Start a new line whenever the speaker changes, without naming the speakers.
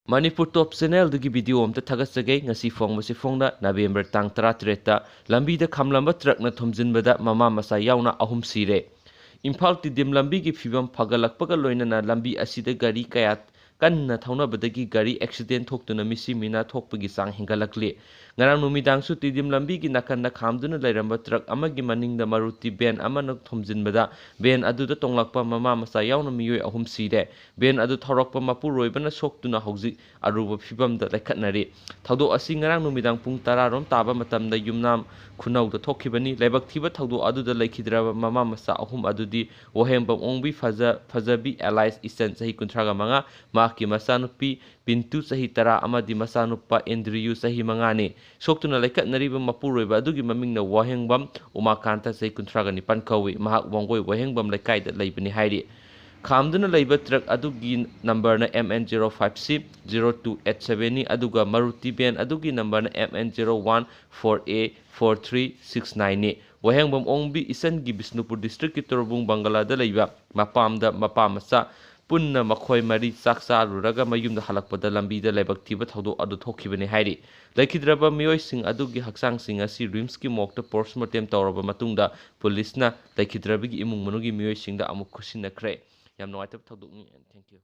Manipur Top Channel dagi video amta thagasage ngasi fongbasi fongda November tang 13 ta lambida khamlamba truck na thomjinbada mama masa yauna ahum sire. Imphal Tidim lambi gi phibam phagalakpaga loinana lambi asida gari kaya kanna thaunabadagi gari accident thoktuna misi mina thokpagi sang hingalakli. Ngarang numidangsu Tidim lambi gi nakanda khamduna lairamba truck amagi maningda Maruti ben amana thomjinbada ben aduda tonglakpa mama masa yauna miyoi ahum sire. Ben adu thorokpa mapu roibana soktuna hauji aruba phibamda laikhatnari. Thaudo asi ngarang numidang pung 10 rom taba matamda yumnam khunauda thokhibani laibak thiba thaudo aduda laikhidraba mama masa ahum adudi wahembam ongbi fajabi allies isen sahi kuntraga manga maki masanupi Pintu sahi 10 amadi masanupa Andrew sahi mangani soktuna laikhatnariba mapu roiba adugi mamingna wahengbam umakanta sahi kuntraga nipan kawi mahak wangoi wahengbam laikhaida laibani hairi. Khamduna laiba truck adugi number na MN056 0287 ni aduga Maruti ben adugi number na MN014A 4369 ni wahengbam ongbi isan gi Bisnupur district ki Torbung Bangala da laiba mapamda mapamasa punna makhoi mari saksa ruraga mayumda halakpada lambi da laibak thiba thaudo adu thokhibani hairi laikhidraba miyoi sing adugi haksang sing asi rims ki mokta postmortem tawraba matungda police na laikhidrabi gi imung manugi miyoi sing da amuk khusinakre. Yam nuwaitab thaudo ni and thank you.